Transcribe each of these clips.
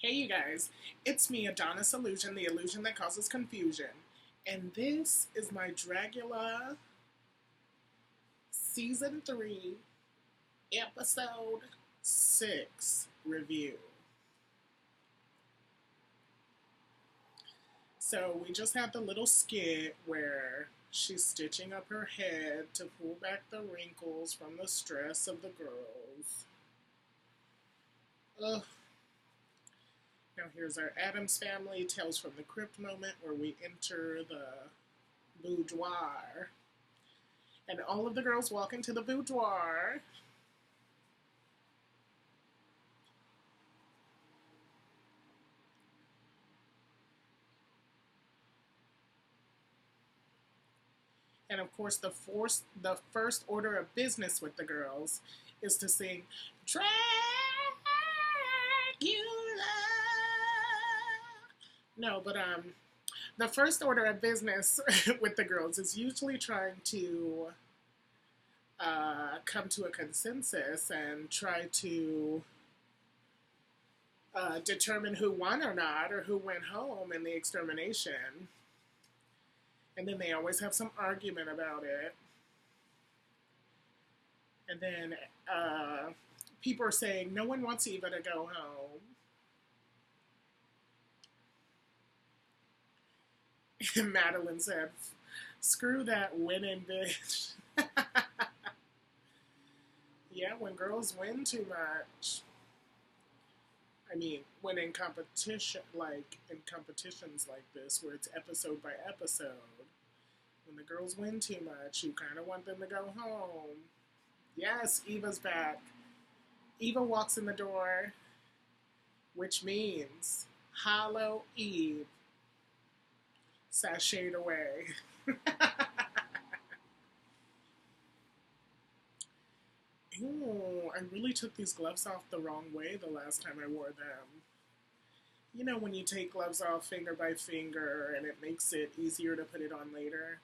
Hey you guys, it's me, Adonyss Illusion, the illusion that causes confusion. And this is my Dragula Season 3, Episode 6 review. So we just had the little skit where she's stitching up her head to pull back the wrinkles from the stress of the girls. Ugh. Now here's our Addams Family Tales from the Crypt moment where we enter the boudoir. And all of the girls walk into the boudoir. And of course, the first order of business with the girls is to sing Dragula. No, but the first order of business with the girls is usually trying to come to a consensus and try to determine who won or not, or who went home in the extermination. And then they always have some argument about it. And then people are saying, no one wants Eva to go home. And Madeline said, screw that winning bitch. Yeah, when girls win too much. I mean, when in competition, like in competitions like this, where it's episode by episode, when the girls win too much, you kind of want them to go home. Yes, Eva's back. Eva walks in the door, which means Hollow Eve sashayed away. Ew, I really took these gloves off the wrong way the last time I wore them. You know when you take gloves off finger by finger and it makes it easier to put it on later?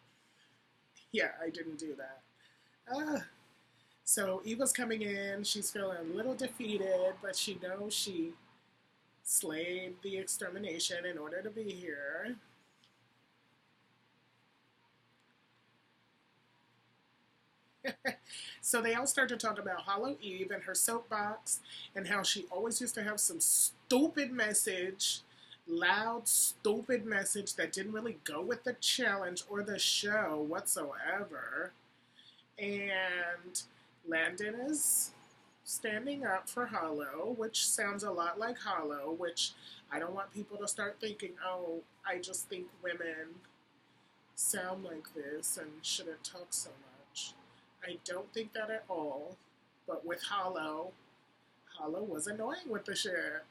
Yeah, I didn't do that. So Eva's coming in, she's feeling a little defeated, but she knows she slayed the extermination in order to be here. So they all start to talk about Hollow Eve and her soapbox and how she always used to have some stupid message, loud, stupid message that didn't really go with the challenge or the show whatsoever. And Landon is standing up for Hollow, which sounds a lot like Hollow, which I don't want people to start thinking, oh, I just think women sound like this and shouldn't talk so much. I don't think that at all, but with Hollow was annoying with the shit.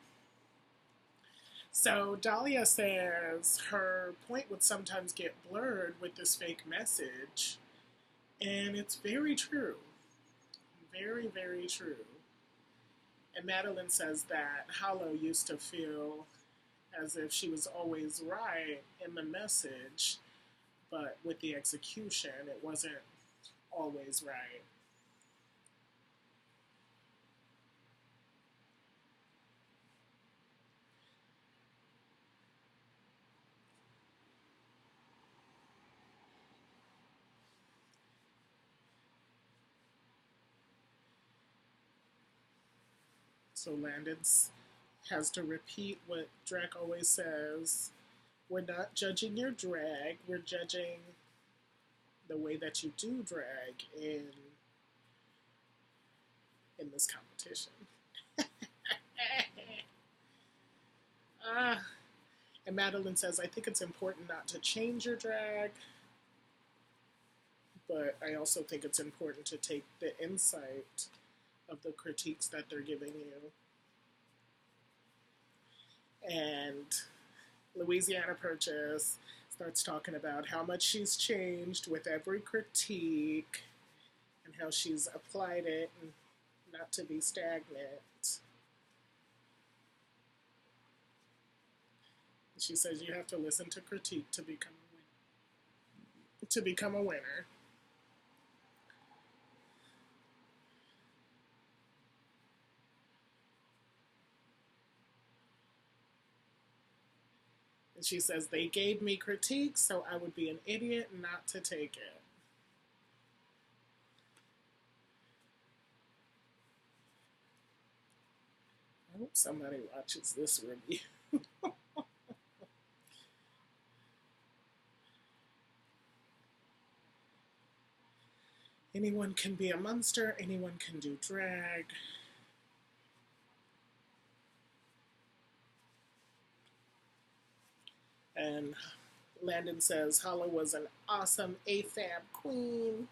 So Dahlia says her point would sometimes get blurred with this fake message, and it's very true. Very, very true. And Madeline says that Hollow used to feel as if she was always right in the message, but with the execution, it wasn't always right. So Landon has to repeat what Drac always says. We're not judging your drag, we're judging the way that you do drag in this competition. And Madeline says, I think it's important not to change your drag, but I also think it's important to take the insight of the critiques that they're giving you. And Louisiana Purchase starts talking about how much she's changed with every critique and how she's applied it and not to be stagnant. And she says you have to listen to critique to become a winner. She says, they gave me critiques, so I would be an idiot not to take it. I hope somebody watches this review. Anyone can be a monster, anyone can do drag. And Landon says, Hala was an awesome AFAB queen.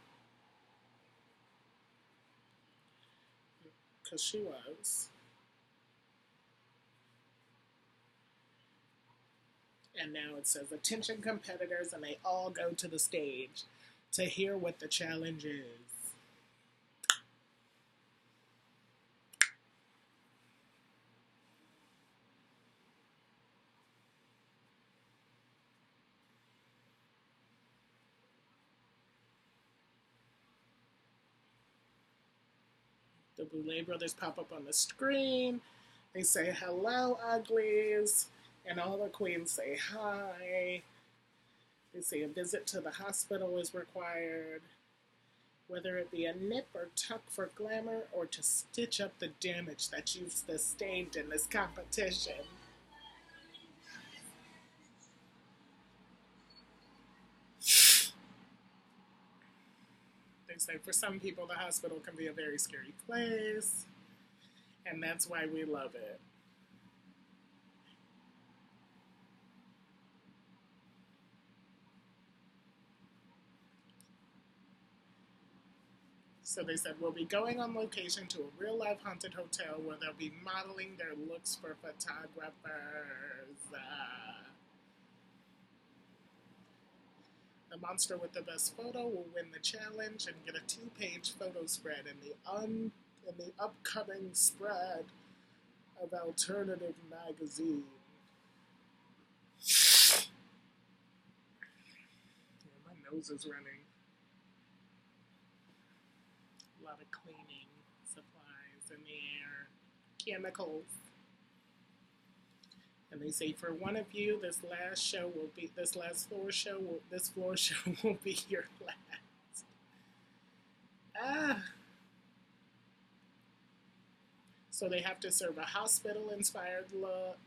Because she was. And now it says, attention competitors, and they all go to the stage to hear what the challenge is. The Boulet brothers pop up on the screen. They say, hello, uglies. And all the queens say hi. They say a visit to the hospital is required. Whether it be a nip or tuck for glamour or to stitch up the damage that you've sustained in this competition. They say for some people the hospital can be a very scary place, and that's why we love it. So they said, we'll be going on location to a real-life haunted hotel where they'll be modeling their looks for photographers. The monster with the best photo will win the challenge and get a 2-page photo spread in the upcoming spread of Alternative Magazine. Yeah, my nose is running. A lot of cleaning supplies in the air, chemicals. And they say, for one of you, this floor show will be your last. So they have to serve a hospital-inspired look,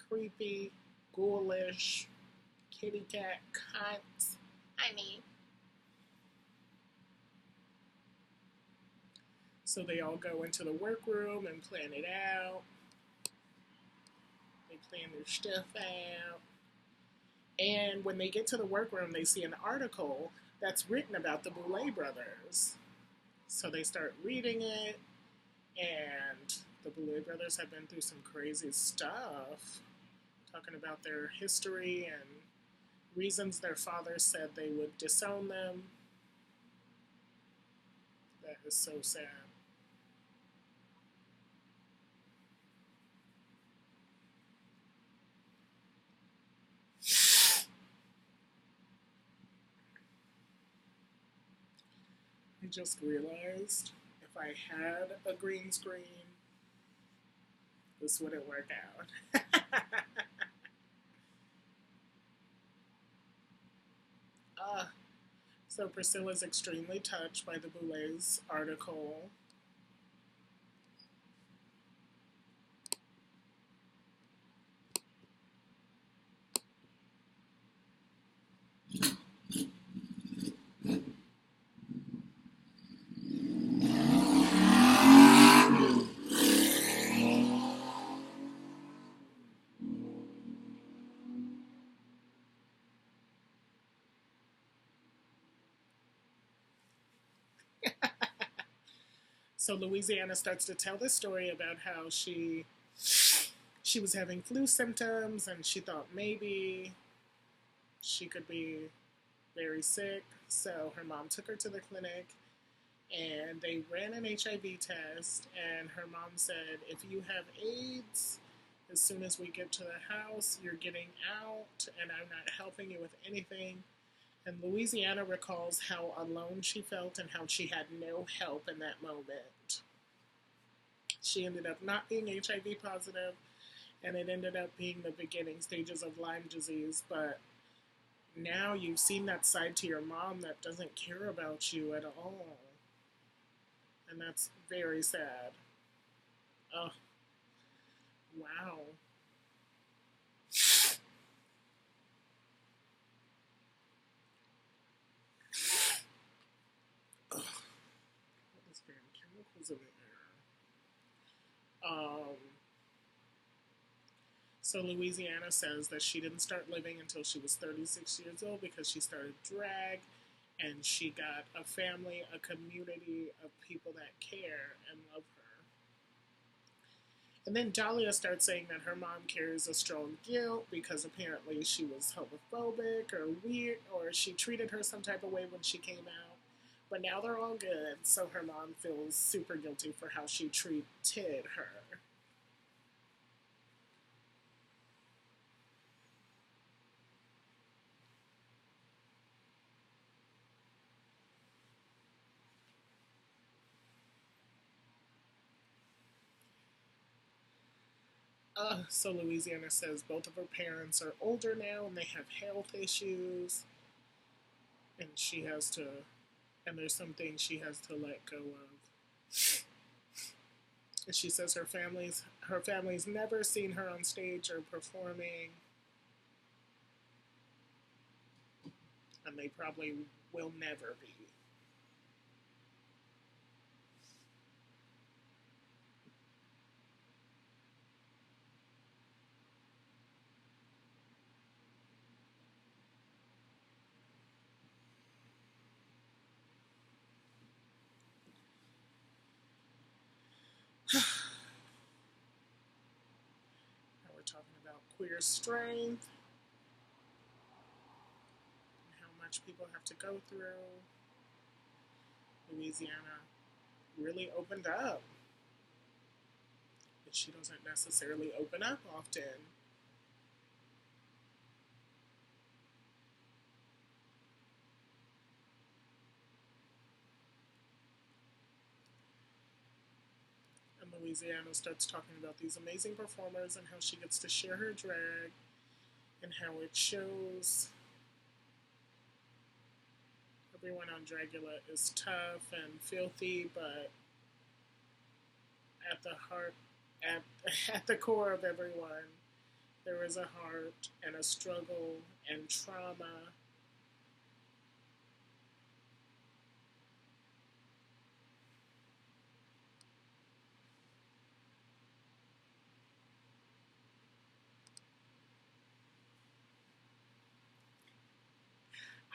creepy, ghoulish, kitty cat cunts. Honey. So they all go into the workroom and plan it out. They plan their stuff out. And when they get to the workroom, they see an article that's written about the Boulet brothers. So they start reading it, and the Boulet brothers have been through some crazy stuff, talking about their history and reasons their father said they would disown them. That is so sad. I just realized if I had a green screen, this wouldn't work out. So Priscilla's extremely touched by the Boulets article. So Louisiana starts to tell this story about how she was having flu symptoms and she thought maybe she could be very sick. So her mom took her to the clinic and they ran an HIV test, and her mom said, if you have AIDS, as soon as we get to the house, you're getting out and I'm not helping you with anything. And Louisiana recalls how alone she felt and how she had no help in that moment. She ended up not being HIV positive, And it ended up being the beginning stages of Lyme disease. But now you've seen that side to your mom that doesn't care about you at all. And that's very sad. Oh, wow. Ugh, all these damn chemicals in the air. So Louisiana says that she didn't start living until she was 36 years old because she started drag and she got a family, a community of people that care and love her. And then Dahlia starts saying that her mom carries a strong guilt because apparently she was homophobic or weird, or she treated her some type of way when she came out. But now they're all good, so her mom feels super guilty for how she treated her. So Louisiana says both of her parents are older now and they have health issues, and she has to, and there's some things she has to let go of. And she says her family's never seen her on stage or performing, and they probably will never be. Now we're talking about queer strength and how much people have to go through. Louisiana really opened up, but she doesn't necessarily open up often. And Louisiana starts talking about these amazing performers and how she gets to share her drag and how it shows everyone on Dragula is tough and filthy, but at the heart, at, at the core of everyone, there is a heart and a struggle and trauma.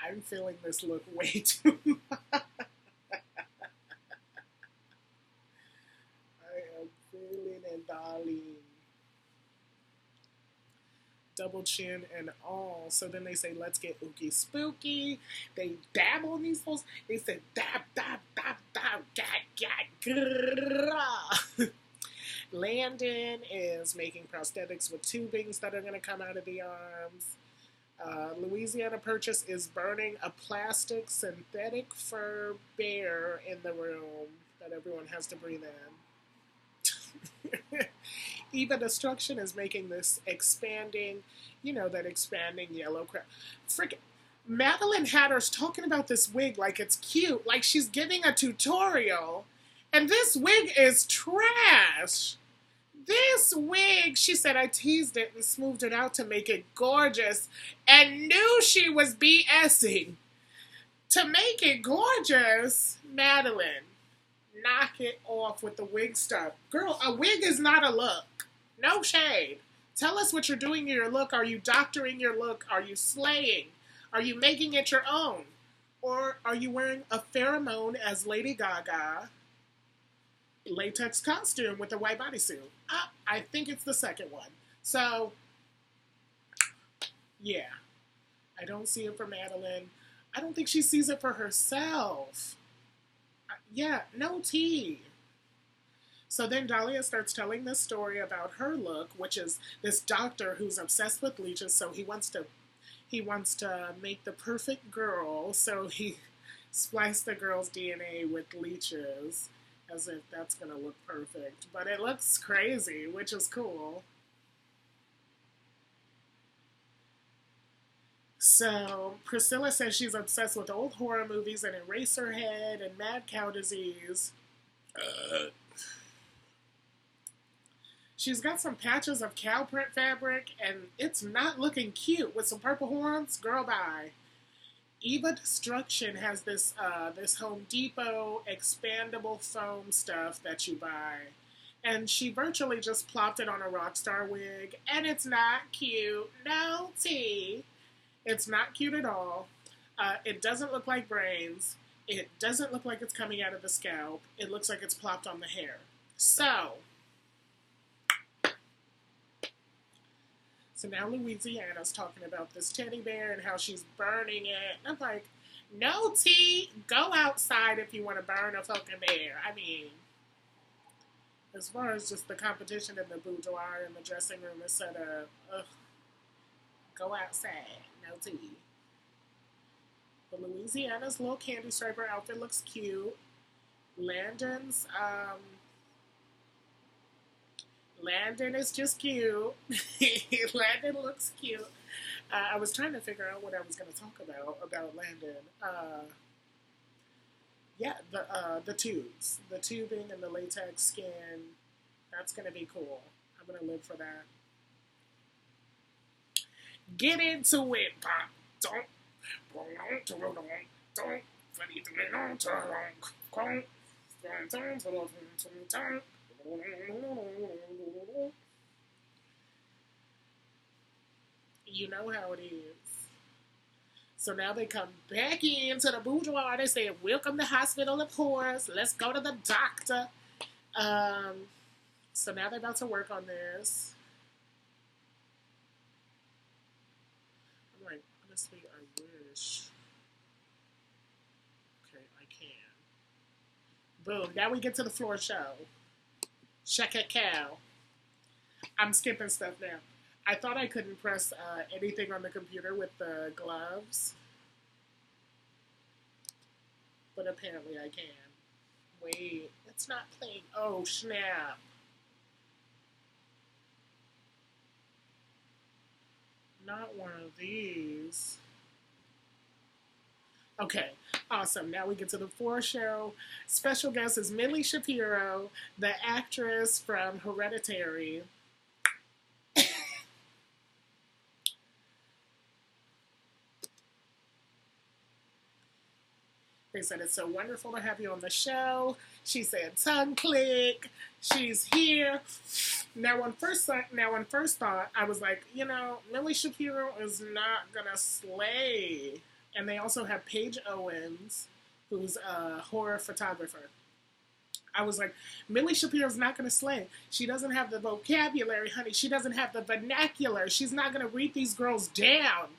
I'm feeling this look way too much. I am feeling it, darling. Double chin and all. So then they say, let's get ookie spooky. They dab on these holes. They said, dab, dab, dab, dab, gat. Landon is making prosthetics with tubings that are going to come out of the arms. Louisiana Purchase is burning a plastic synthetic fur bear in the room that everyone has to breathe in. Eva Destruction is making this expanding, that expanding yellow crap. Freaking Madeline Hatter's talking about this wig like it's cute, like she's giving a tutorial, and this wig is trash. This wig, she said, I teased it and smoothed it out to make it gorgeous and knew she was BSing. To make it gorgeous, Madeline, knock it off with the wig stuff. Girl, a wig is not a look. No shade. Tell us what you're doing in your look. Are you doctoring your look? Are you slaying? Are you making it your own? Or are you wearing a pheromone as Lady Gaga latex costume with a white bodysuit? I think it's the second one. So, yeah. I don't see it for Madeline. I don't think she sees it for herself. Yeah, no tea. So then Dahlia starts telling this story about her look, which is this doctor who's obsessed with leeches, so he wants to make the perfect girl, so he spliced the girl's DNA with leeches, as if that's going to look perfect. But it looks crazy, which is cool. So Priscilla says she's obsessed with old horror movies and Eraserhead and mad cow disease. She's got some patches of cow print fabric, and it's not looking cute. With some purple horns, girl, bye. Eva Destruction has this Home Depot expandable foam stuff that you buy. And she virtually just plopped it on a Rockstar wig, and it's not cute. No tea. It's not cute at all. It doesn't look like brains. It doesn't look like it's coming out of the scalp. It looks like it's plopped on the hair. So now Louisiana's talking about this teddy bear and how she's burning it. I'm like, no, T, go outside if you want to burn a fucking bear. I mean, as far as just the competition in the boudoir and the dressing room is set up, go outside, no T. But Louisiana's little candy striper outfit looks cute. Landon is just cute. Landon looks cute. I was trying to figure out what I was going to talk about Landon. Yeah, the tubes. The tubing and the latex skin. That's going to be cool. I'm going to live for that. Get into it, Pop. Don't. You know how it is. So now they come back into the boudoir. They say, welcome to Hospital of Horrors. Let's go to the doctor. So now they're about to work on this. I'm like, honestly, I wish. Okay, I can. Boom. Now we get to the floor show. Check it, cow. I'm skipping stuff now. I thought I couldn't press anything on the computer with the gloves. But apparently I can. Wait, it's not playing. Oh, snap. Not one of these. Okay, awesome. Now we get to the floor show. Special guest is Millie Shapiro, the actress from Hereditary. They said, it's so wonderful to have you on the show. She said, tongue click. She's here. Now, on first thought, I was like, you know, Millie Shapiro is not going to slay. And they also have Paige Owens, who's a horror photographer. I was like, Millie Shapiro's not going to slay. She doesn't have the vocabulary, honey. She doesn't have the vernacular. She's not going to read these girls down.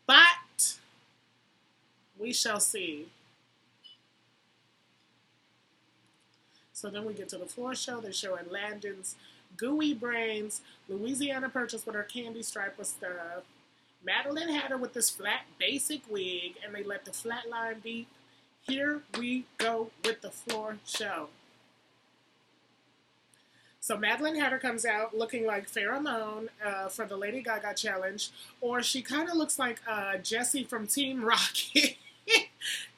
But we shall see. So then we get to the floor show. They're showing Landon's gooey brains. Louisiana Purchase with her candy striper stuff. Madeline had her with this flat basic wig, and they let the flat line beat. Here we go with the floor show. So Madeline Hatter comes out looking like Pheromone for the Lady Gaga challenge, or she kind of looks like Jessie from Team Rocket.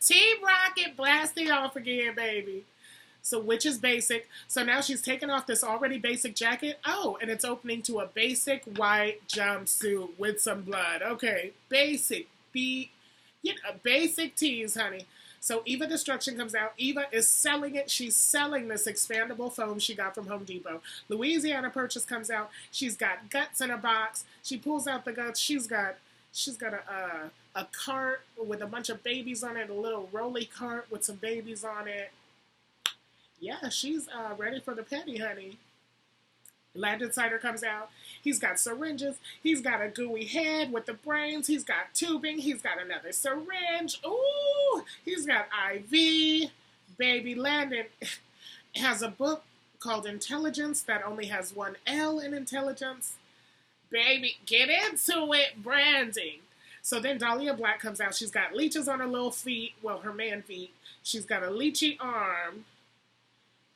Team Rocket blasting off again, baby. So which is basic. So now she's taken off this already basic jacket. Oh, and it's opening to a basic white jumpsuit with some blood. Okay, basic. Basic tees, honey. So Eva Destruction comes out. Eva is selling it. She's selling this expandable foam she got from Home Depot. Louisiana Purchase comes out. She's got guts in a box. She pulls out the guts. She's got a cart with a bunch of babies on it, a little rolly cart with some babies on it. Yeah, she's ready for the petty, honey. Landon Cider comes out. He's got syringes. He's got a gooey head with the brains. He's got tubing. He's got another syringe. Ooh, he's got IV. Baby Landon has a book called Intelligence that only has one L in intelligence. Baby, get into it, branding. So then Dahlia Black comes out. She's got leeches on her little feet. Well, her man feet. She's got a leechy arm.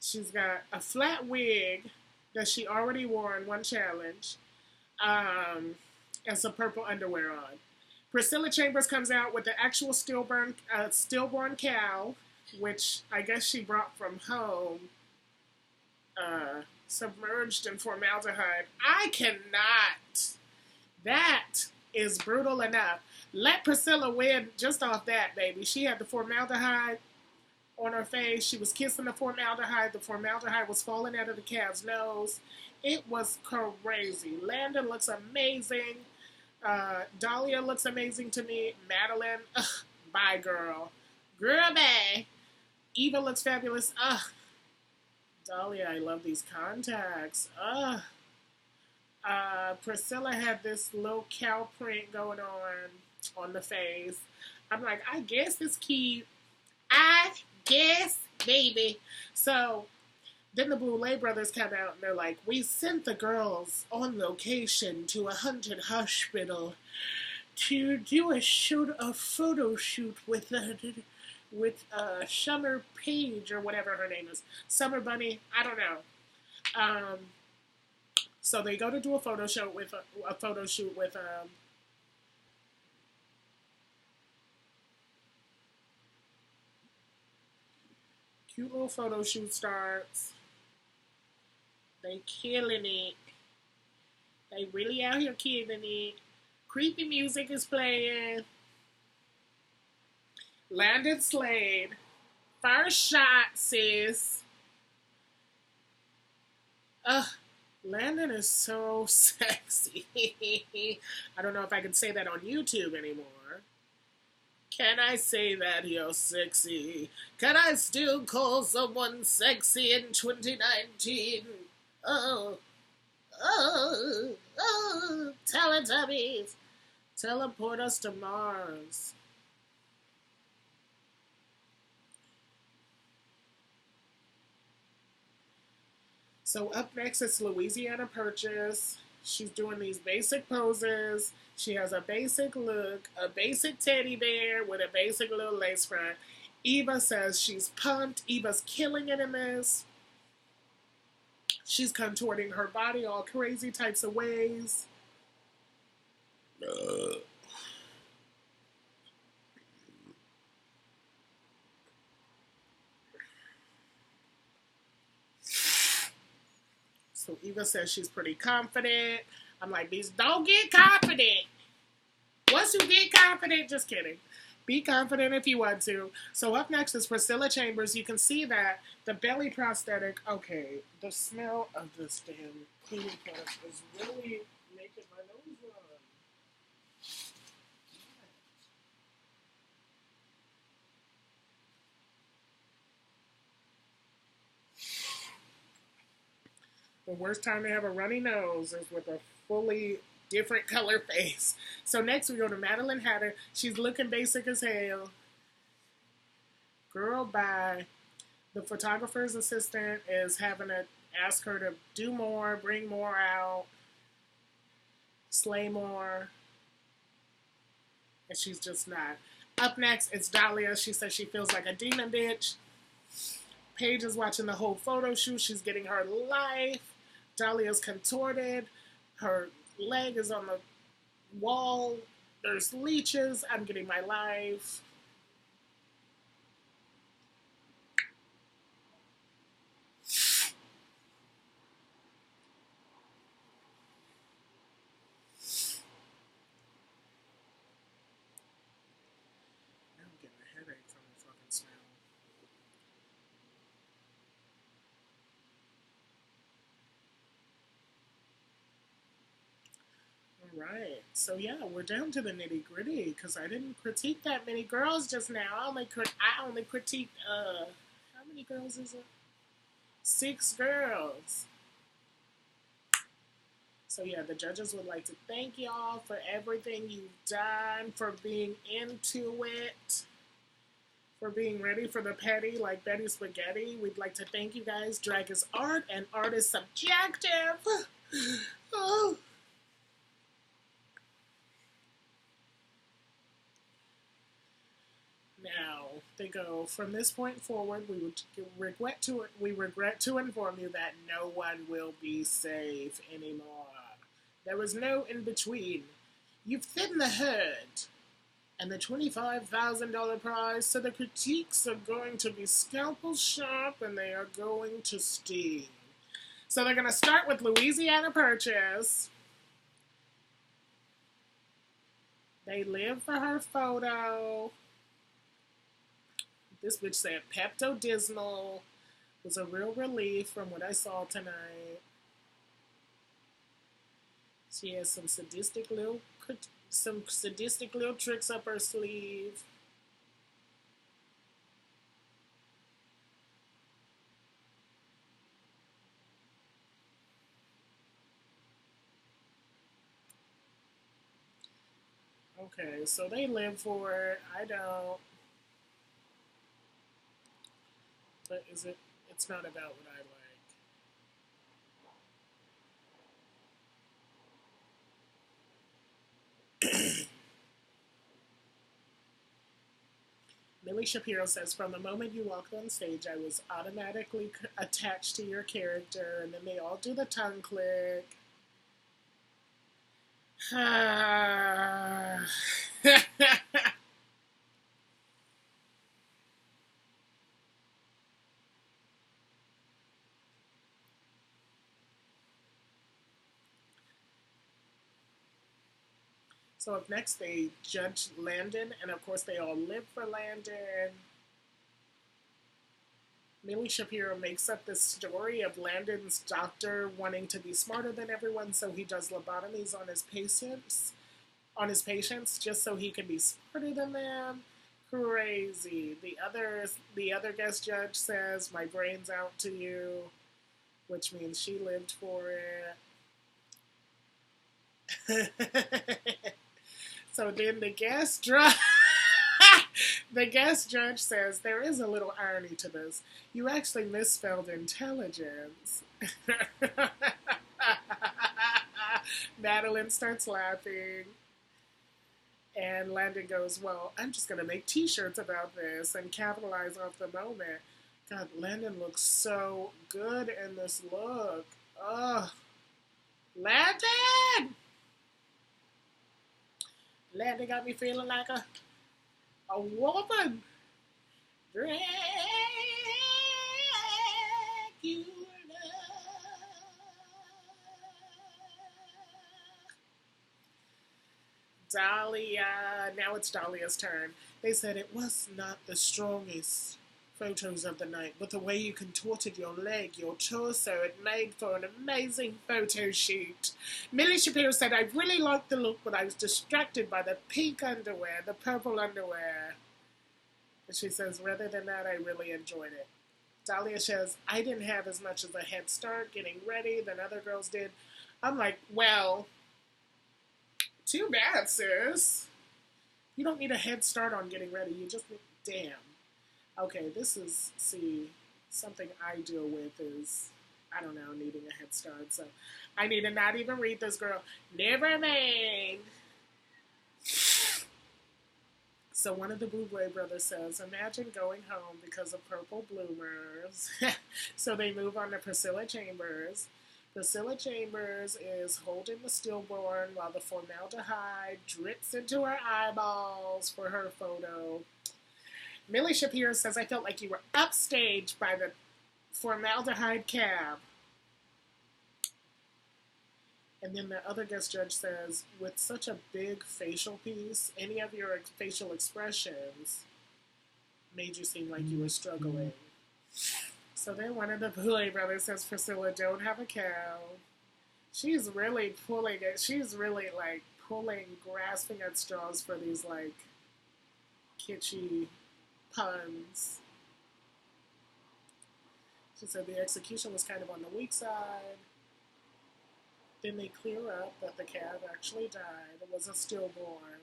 She's got a flat wig that she already wore in one challenge, and some purple underwear on. Priscilla Chambers comes out with the actual stillborn cow, which I guess she brought from home, submerged in formaldehyde. I cannot. That is brutal enough. Let Priscilla win just off that, baby. She had the formaldehyde on her face. She was kissing the formaldehyde. The formaldehyde was falling out of the cow's nose. It was crazy. Landon looks amazing. Dahlia looks amazing to me. Madeline, bye, girl. Girl, bye. Eva looks fabulous. Dahlia, I love these contacts. Priscilla had this little cow print going on the face. I'm like, I guess it's cute. I guess, baby. So then the Boulet brothers come out and they're like, we sent the girls on location to a haunted hospital to do a photo shoot with Summer Page or whatever her name is. Summer Bunny, I don't know. So they go to do a photo shoot with cute little photo shoot starts. They killing it. They really out here killing it. Creepy music is playing. Landon Slade. First shot, sis. Landon is so sexy. I don't know if I can say that on YouTube anymore. Can I say that you're sexy? Can I still call someone sexy in 2019? Teletubbies. Teleport us to Mars. So up next is Louisiana Purchase. She's doing these basic poses. She has a basic look, a basic teddy bear with a basic little lace front. Eva says she's pumped. Eva's killing it in this. She's contorting her body all crazy types of ways. So Eva says she's pretty confident. I'm like, bees, don't get confident. Once you get confident, just kidding. Be confident if you want to. So up next is Priscilla Chambers. You can see that the belly prosthetic, okay, the smell of this damn cleaning product is really making my nose run. The worst time to have a runny nose is with a fully different color face. So next we go to Madeline Hatter. She's looking basic as hell. Girl, bye. The photographer's assistant is having to ask her to do more, bring more out, slay more. And she's just not. Up next, it's Dahlia. She says she feels like a demon bitch. Paige is watching the whole photo shoot. She's getting her life. Dahlia's contorted. Her leg is on the wall. There's leeches. I'm getting my life. I'm getting a headache from the fucking smell. Right. So yeah, we're down to the nitty gritty because I didn't critique that many girls just now. I only critiqued how many girls is it? 6 girls. So yeah, the judges would like to thank y'all for everything you've done, for being into it, for being ready for the petty like Betty Spaghetti. We'd like to thank you guys. Drag is art and art is subjective. Oh. Now, they go, from this point forward, we regret to inform you that no one will be safe anymore. There was no in-between. You've thinned the herd. And the $25,000 prize. So the critiques are going to be scalpel sharp and they are going to sting. So they're going to start with Louisiana Purchase. They live for her photo. This bitch said Pepto-Dismal was a real relief from what I saw tonight. She has some sadistic little tricks up her sleeve. Okay, so they live for it. I don't. But is it? It's not about what I like. Millie Shapiro says, from the moment you walked on stage, I was automatically attached to your character, and then they all do the tongue click. So up next, they judge Landon, and of course, they all live for Landon. Millie Shapiro makes up this story of Landon's doctor wanting to be smarter than everyone, so he does lobotomies on his patients, just so he can be smarter than them. Crazy. The other guest judge says, "My brain's out to you," which means she lived for it. So then the guest judge says, there is a little irony to this. You actually misspelled intelligence. Madeline starts laughing. And Landon goes, well, I'm just going to make t-shirts about this and capitalize off the moment. God, Landon looks so good in this look. Ugh. Landon! Landon got me feeling like a woman. Dragula. Dahlia. Now it's Dahlia's turn. They said it was not the strongest photos of the night, but the way you contorted your leg, your torso, it made for an amazing photo shoot. Millie Shapiro said, I really liked the look, but I was distracted by the pink underwear, the purple underwear. And she says, rather than that, I really enjoyed it. Dahlia says, I didn't have as much as a head start getting ready than other girls did. I'm like, well, too bad, sis. You don't need a head start on getting ready. You just, damn. Okay, this is, something I deal with is, I don't know, needing a head start. So I need to not even read this, girl. Never mind. So one of the Boulet brothers says, imagine going home because of purple bloomers. So they move on to Priscilla Chambers. Priscilla Chambers is holding the stillborn while the formaldehyde drips into her eyeballs for her photo. Millie Shapiro says, I felt like you were upstaged by the formaldehyde cab. And then the other guest judge says, with such a big facial piece, any of your facial expressions made you seem like you were struggling. So then one of the Boulet brothers says, Priscilla, don't have a cow. She's really pulling it. She's really, like, grasping at straws for these, like, kitschy puns. She said the execution was kind of on the weak side. Then they clear up that the calf actually died. It was a stillborn.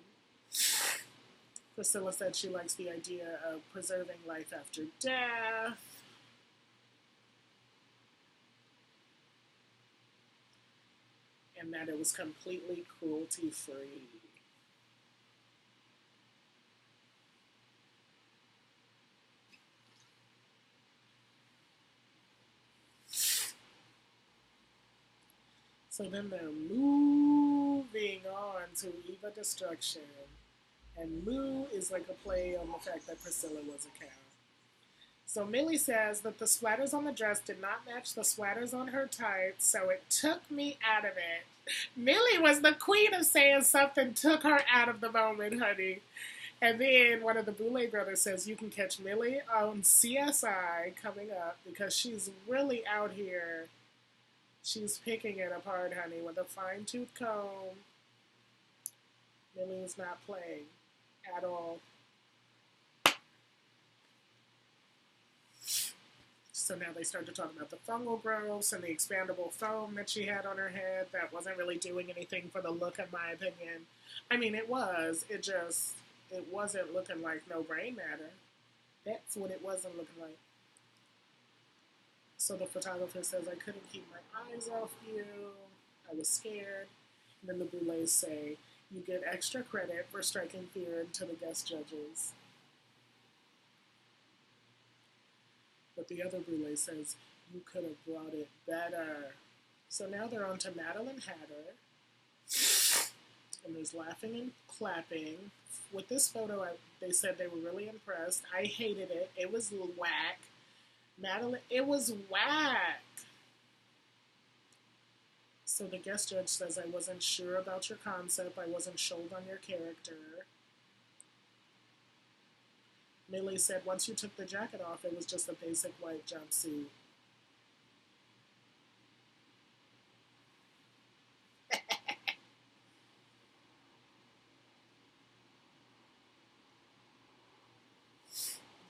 Priscilla said she likes the idea of preserving life after death. And that it was completely cruelty-free. So then they're moving on to Eva Destruction. And Moo is like a play on the fact that Priscilla was a cow. So Millie says that the splatters on the dress did not match the splatters on her tights, so it took me out of it. Millie was the queen of saying something took her out of the moment, honey. And then one of the Boulet brothers says you can catch Millie on CSI coming up because she's really out here. She's picking it apart, honey, with a fine-tooth comb. Millie's not playing at all. So now they start to talk about the fungal growths and the expandable foam that she had on her head that wasn't really doing anything for the look, in my opinion. I mean, it was. It wasn't looking like no brain matter. That's what it wasn't looking like. So the photographer says, I couldn't keep my eyes off you. I was scared. And then the Boulets say, you get extra credit for striking fear into the guest judges. But the other Boulet says, you could have brought it better. So now they're on to Madeline Hatter. And there's laughing and clapping. With this photo, they said they were really impressed. I hated it. It was whack. Madeline, it was whack. So the guest judge says, I wasn't sure about your concept. I wasn't sold on your character. Millie said once you took the jacket off, it was just a basic white jumpsuit.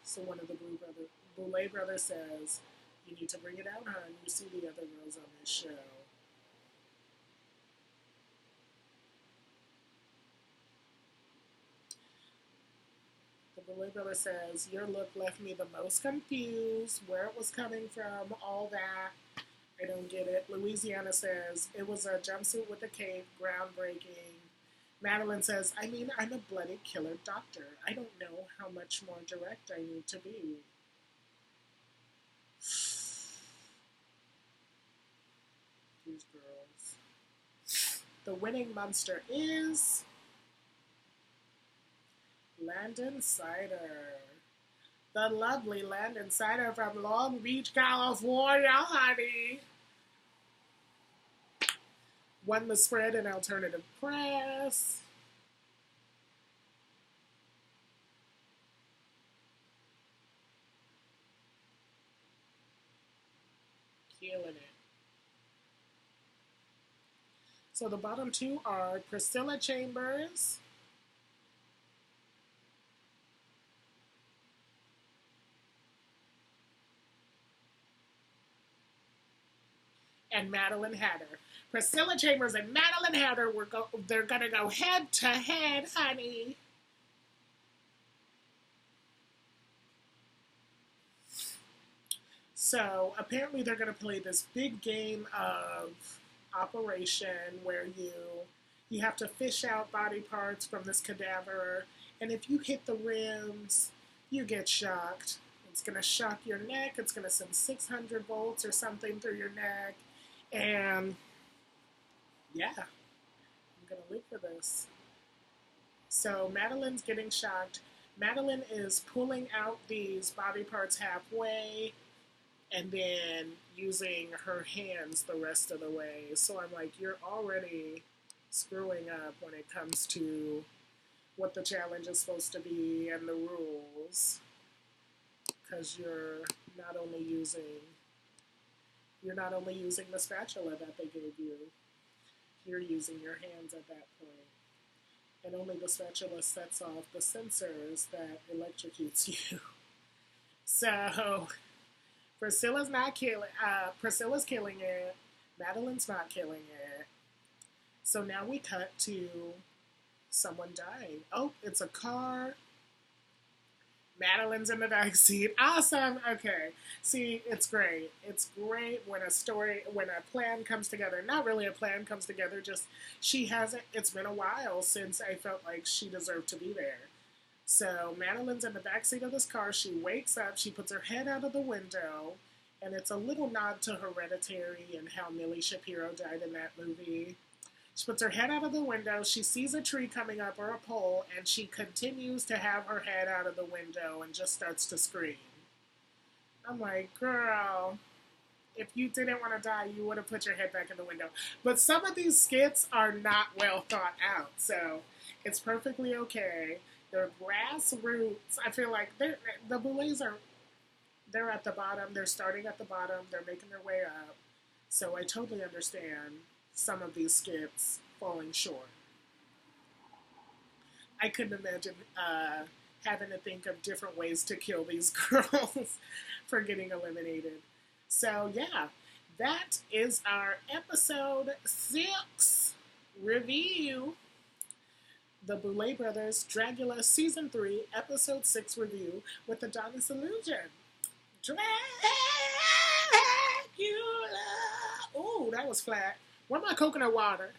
So one of the Boulet brothers says, you need to bring it out, hon. You see the other girls on this show. The Boulet brother says, your look left me the most confused, where it was coming from, all that. I don't get it. Louisiana says, it was a jumpsuit with a cape, groundbreaking. Madeline says, I mean, I'm a bloody killer doctor. I don't know how much more direct I need to be. These girls. The winning monster is Landon Cider. The lovely Landon Cider from Long Beach, California, honey. Won the spread in alternative press. Killing it. So the bottom two are Priscilla Chambers and Madeline Hatter. Priscilla Chambers and Madeline Hatter, they're going to go head to head, honey. So apparently they're going to play this big game of operation where you have to fish out body parts from this cadaver, and if you hit the rims, you get shocked. It's going to shock your neck. It's going to send 600 volts or something through your neck, and yeah, I'm going to live for this. So Madeline's getting shocked. Madeline is pulling out these body parts halfway and then using her hands the rest of the way. So I'm like, you're already screwing up when it comes to what the challenge is supposed to be and the rules. Because you're not only using the spatula that they gave you, you're using your hands at that point. And only the spatula sets off the sensors that electrocutes you. So Priscilla's killing it. Madeline's not killing it. So now we cut to someone dying. Oh, it's a car. Madeline's in the back seat. Awesome. Okay. See, it's great. It's great when a plan comes together. Not really a plan comes together, just it's been a while since I felt like she deserved to be there. So Madeline's in the back seat of this car. She wakes up. She puts her head out of the window. And it's a little nod to Hereditary and how Millie Shapiro died in that movie. She puts her head out of the window. She sees a tree coming up or a pole, and she continues to have her head out of the window and just starts to scream. I'm like, girl, if you didn't want to die, you would have put your head back in the window. But some of these skits are not well thought out, so it's perfectly okay. They're grassroots. I feel like the boulets they're at the bottom. They're starting at the bottom. They're making their way up. So I totally understand some of these skits falling short. I couldn't imagine having to think of different ways to kill these girls for getting eliminated. So yeah, that is our episode 6 review. The Boulet Brothers Dragula Season 3, Episode 6 review with Adonyss illuzion. Dragula! Ooh, that was flat. Where's my coconut water?